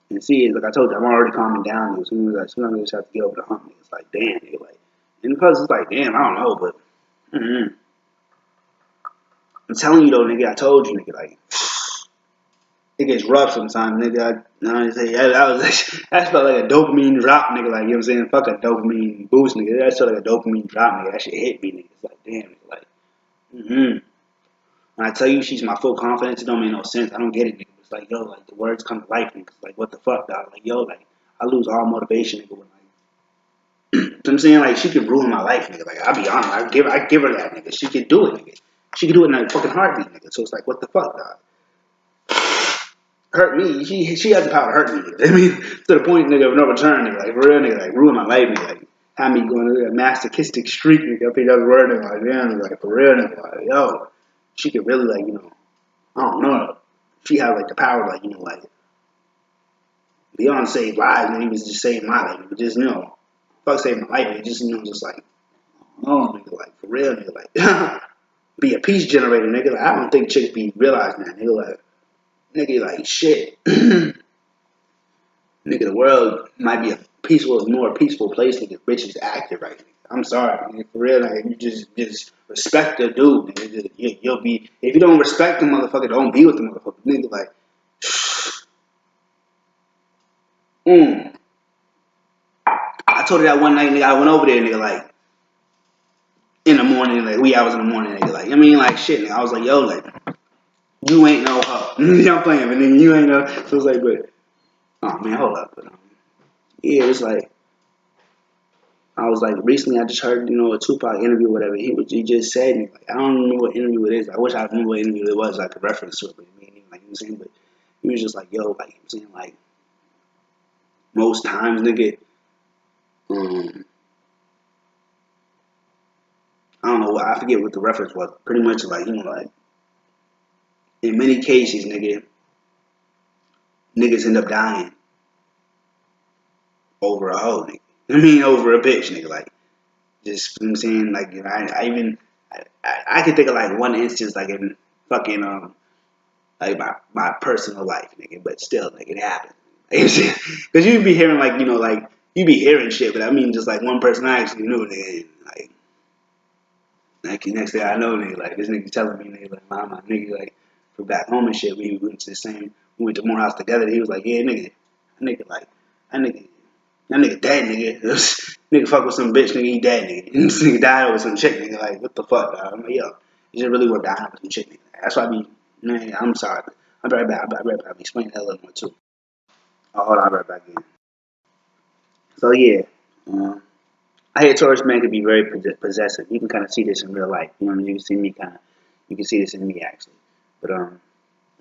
And see, like I told you, I'm already calming down. Nigga. As soon as I just have to get over the hump, nigga, it's like, damn, nigga, like, and because it's like, damn, I don't know, but I'm telling you though, nigga, I told you, nigga, like, it gets rough sometimes, nigga. I say, that felt like a dopamine drop, nigga. Like, you know what I'm saying? Fuck a dopamine boost, nigga. That felt like a dopamine drop, nigga. That shit hit me, nigga. It's like, damn, nigga, like, When I tell you she's my full confidence, it don't make no sense. I don't get it, nigga. It's like, yo, like, the words come to life, nigga. It's like, what the fuck, dog? Like, yo, like, I lose all motivation, nigga, when, like, you know what I'm saying? Like, she could ruin my life, nigga. Like, I'll be honest. I give her that, nigga. She could do it, nigga. She could do it in a fucking heartbeat, nigga. So it's like, what the fuck, dog? Hurt me. She has the power to hurt me. Nigga. I mean, to the point, nigga, of no return, nigga. Like, for real, nigga, like, ruin my life, nigga. Like, have me going to a masochistic streak, nigga. I think that's the word, nigga. Like, damn, like, for real, nigga. Like, yo, she could really, like, you know, I don't know. She had, like, the power, like, you know, like, Beyond saved lives, and he was just saving my life. But just, you know, fuck saving my life, nigga. Just, you know, just like, oh, nigga, like, for real, nigga, like, be a peace generator, nigga. Like, I don't think chicks be realizing that, nigga. Nigga, like, shit. Nigga, the world might be a more peaceful place if bitch is active right now. I'm sorry, nigga, for real. Like, you just respect the dude, nigga. You'll be, if you don't respect the motherfucker, don't be with the motherfucker, nigga. Like, I told her that one night, nigga. I went over there, nigga, like, in the morning, like, wee hours in the morning, nigga. Like, I mean, like, shit, nigga. I was like, yo, like, you ain't no hoe. I'm playing, but nigga, you ain't no. So it's like, but, oh man, hold up. But, yeah, it was like, I was like, recently I just heard, you know, a Tupac interview or whatever. He just said, like, I don't remember what interview it is. I wish I remember what interview it was. I could reference to it, but I mean, like, you know what I'm saying? But he was just like, yo, like, you know what I'm saying, like, most times, nigga, I don't know, I forget what the reference was. Pretty much like, you know, like, in many cases, niggas end up dying over a hoe, nigga. I mean, over a bitch, nigga. Like, just, you know what I'm saying? Like, you know, I could think of, like, one instance, like, in fucking, like, my personal life, nigga. But still, nigga, it happened. Because you be hearing, like, you know, like, you be hearing shit, but I mean, just, like, one person I actually knew, nigga, like, next thing I know, nigga, like, this nigga telling me, nigga, like, my nigga, like, from back home and shit, we went to the same, we went to Morehouse together. He was like, yeah, nigga, like, that nigga dead, nigga. Nigga fuck with some bitch, nigga, he dead, nigga. This nigga died over some chick, nigga. Like, what the fuck, dog? I'm like, yo, you just really worth dying over some chick, nigga. That's why I be, man, I'm sorry. I'll be right back. I'll be explaining that a little more, too. Oh, hold on, I'll be right back in. So, yeah, I hear Taurus man can be very possessive. You can kind of see this in real life. You know what I mean? You can see me you can see this in me, actually. But, nigga,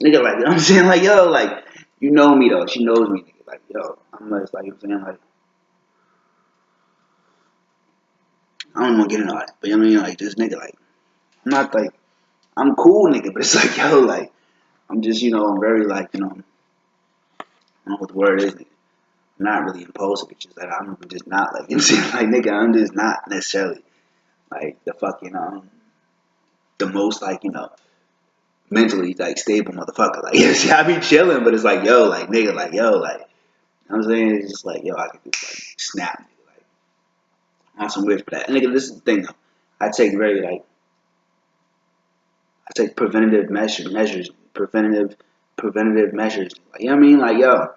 like, you know what I'm saying? Like, yo, like, you know me, though. She knows me, nigga. Like, yo, I'm just like, you know what I'm saying? Like, I don't want to get into all that. But, you know what I mean? Like, this nigga, like, I'm not, like, I'm cool, nigga. But it's like, yo, like, I'm just, you know, I'm very, like, you know, I don't know what the word is, nigga. I'm not really impulsive. It's just that I'm just not, like, you know what I'm saying? Like, nigga, I'm just not necessarily, like, the fucking, the most, like, you know, mentally, like, stable motherfucker. Like, you see, I be chilling, but it's like, yo, like, nigga, like, yo, like, you know what I'm saying? It's just like, yo, I can just, like, snap, nigga, like, on some weird for that. And, nigga, this is the thing, though. I take very, like, I take preventative measures, preventative measures. Like, you know what I mean? Like, yo,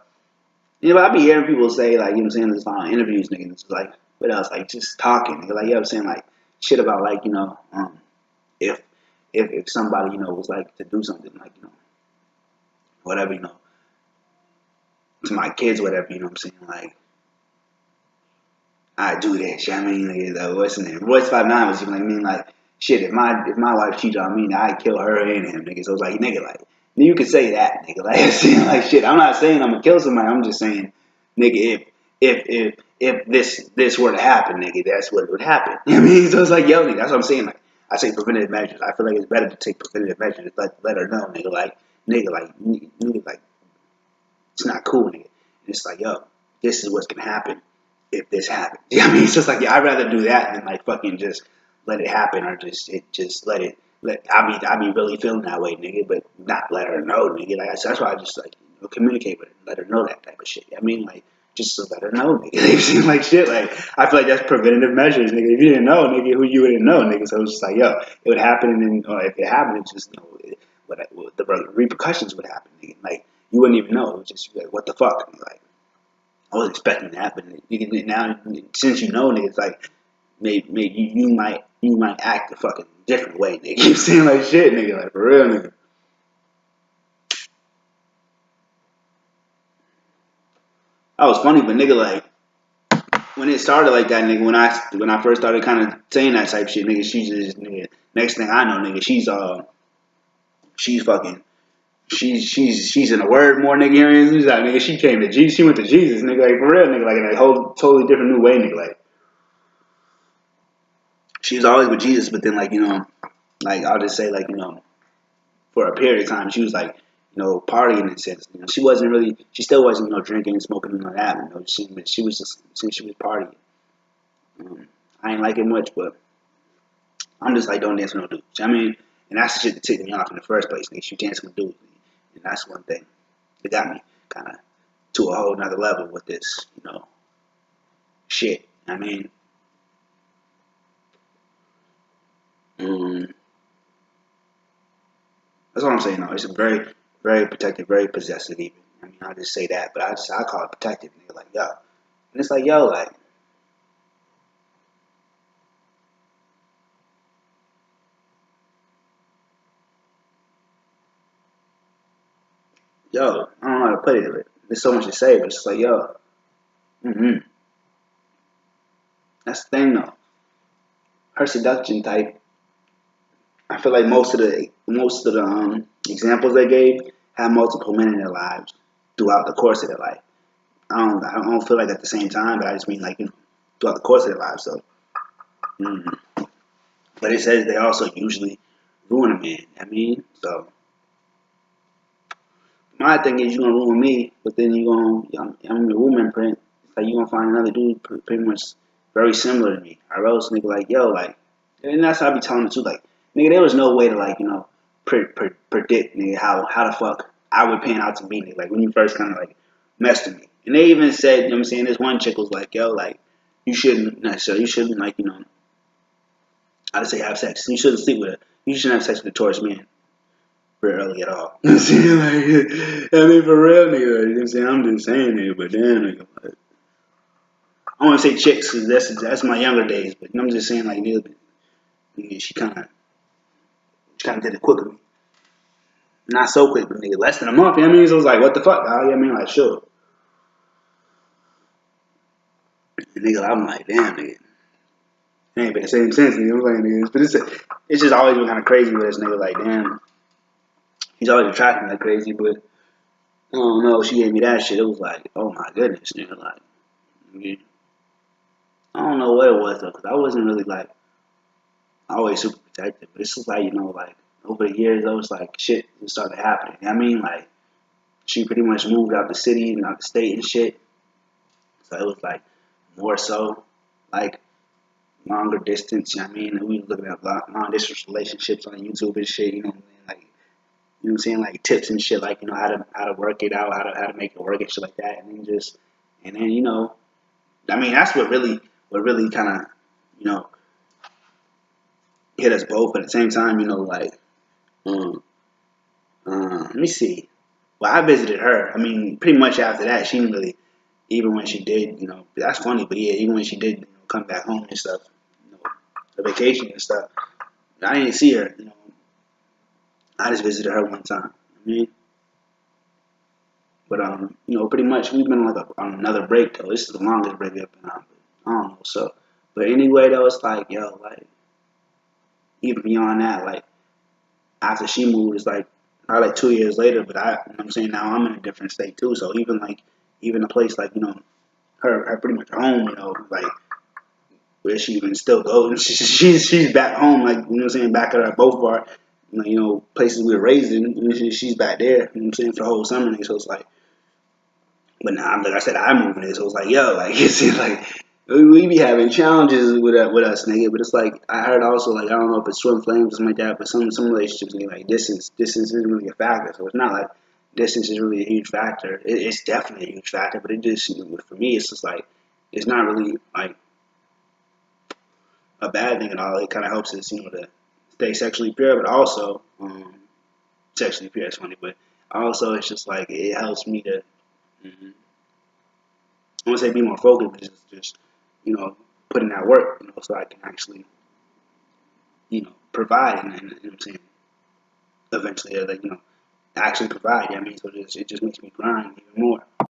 you know, I be hearing people say, like, you know what I'm saying, this on interviews, nigga, it's like, what else? Like, just talking, nigga, like, you know what I'm saying? Like, shit about, like, you know, if if somebody, you know, was like to do something, like, you know, whatever, you know, to my kids, whatever, you know what I'm saying, like, I do that shit. I mean, like, what's his name? Royce 5'9" was even like, I mean, like, shit. If my wife cheated on me, I'd kill her and him, nigga. So it's like, nigga, like, you could say that, nigga. Like, saying like, shit. I'm not saying I'm gonna kill somebody. I'm just saying, nigga, if this were to happen, nigga, that's what would happen. You know what I mean? So it's like, yo, nigga, that's what I'm saying. Like, I say preventative measures. I feel like it's better to take preventative measures. Let her know, nigga, like, nigga, like, it's not cool, nigga. And it's like, yo, this is what's gonna happen if this happens. You know what I mean? It's just like, yeah, I'd rather do that than like fucking just let it happen or just let I be really feeling that way, nigga, but not let her know, nigga. Like, that's why I just like, communicate with her, let her know that type of shit. I mean, like, just to let her know, nigga. It seems like shit. Like, I feel like that's preventative measures, nigga. If you didn't know, nigga, who you wouldn't know, nigga. So it was just like, yo, it would happen, and then, or if it happened, it just, what the repercussions would happen, nigga. Like, you wouldn't even know. It was just like, what the fuck? And like, I was expecting that, but nigga, now since you know, nigga, it's like, maybe you might act a fucking different way, nigga. You seem like shit, nigga. Like, for real, nigga. That was funny, but nigga, like, when it started like that, nigga, when I first started kind of saying that type shit, nigga, she's just, nigga, next thing I know, nigga, she's fucking, she's in the word more, nigga. She's like, nigga, she came to Jesus, she went to Jesus, nigga, like, for real, nigga, like, in a whole totally different new way, nigga, like, she was always with Jesus, but then, like, like, I'll just say, like, for a period of time, she was like, partying in a sense. She wasn't really, she still wasn't, drinking and smoking and all that. She was just, she was partying. I ain't like it much, but I'm just like, don't dance with no dudes. I mean, and that's the shit that ticked me off in the first place. Nigga, she dancing with dudes, and that's one thing that got me kind of to a whole nother level with this, shit. I mean, that's what I'm saying. Though, it's a very, very protective, very possessive. Even, I mean, I just say that, but I call it protective. Nigga, like, yo, and it's like, yo, like, yo, I don't know how to put it. There's so much to say, but it's just like, yo, that's the thing, though. Her seduction type. I feel like most of the examples they gave have multiple men in their lives throughout the course of their life. I don't feel like at the same time, but I just mean like throughout the course of their lives. So, mm. But it says they also usually ruin a man. I mean, so my thing is, you're gonna ruin me, but then I'm a woman print. It's like, you're gonna find another dude pretty much very similar to me. Or else, nigga, like, yo, like, and that's how I be telling the truth. Like, nigga, there was no way to, like, predict, nigga, how the fuck I would pan out to be, nigga. Like, when you first kind of, like, messed with me. And they even said, you know what I'm saying, this one chick was like, yo, like, you shouldn't like, I'd say have sex. You shouldn't sleep with her. You shouldn't have sex with a Taurus man very early at all. You know what I'm saying? Like, I mean, for real, nigga. You know what I'm saying? I'm just saying, nigga, but damn, nigga. Like, I want to say chicks, because that's my younger days, but I'm just saying, like, nigga, she kind of did it quickly. Not so quick, but nigga, less than a month. You know what I mean? So it was like, what the fuck, dog? You know what I mean? Like, sure. And nigga, I'm like, damn, nigga. It ain't been the same since, nigga. I'm like, nigga. But it's just always been kind of crazy with this nigga. Like, damn. He's always attracting like crazy, but I don't know. She gave me that shit. It was like, oh my goodness, nigga. Like, nigga. I don't know what it was, though, because I wasn't really, like, always super protective. But it's just like, like, over the years, though, it's like shit was started happening. You know what I mean? Like, she pretty much moved out the city and out the state and shit. So it was like more so like longer distance, you know what I mean? And we were looking at long distance relationships on YouTube and shit, you know what I mean? Like, you know what I'm saying? Like tips and shit, like, how to work it out, how to make it work and shit like that. And then, I mean, that's what really kind of, hit us both. But at the same time, like, um, let me see. Well, I visited her. I mean, pretty much after that, she didn't really, even when she did, that's funny, but yeah, even when she did, come back home and stuff, the vacation and stuff, I didn't see her, I just visited her one time. I mean, but pretty much we've been like on another break though. This is the longest break we've been on. But I don't know. So, but anyway though, it's like, yo, like, even beyond that, like, after she moved, it's like probably like 2 years later. But I'm saying, now I'm in a different state too. So even a place like, her pretty much home, like, where she even still goes. She's back home, like, what I'm saying, back at both of our, places we were raised in. She's back there, what I'm saying, for the whole summer. So it's like, but now, like I said, I'm moving it. So it's like, yo, like, it's like, we be having challenges with us, nigga. But it's like, I heard also, like, I don't know if it's swim flames or something like that, but some relationships, nigga, like, distance isn't really a factor. So it's not like distance is really a huge factor. It's definitely a huge factor, but it just, for me, it's just like, it's not really like a bad thing at all. It kind of helps us, to stay sexually pure, but also, sexually pure is funny, but also it's just like, it helps me to, mm, I want to say be more focused, but just, put in that work, so I can actually, provide, and you know what I'm saying, eventually, like, actually provide. I mean, so it just makes me grind even more.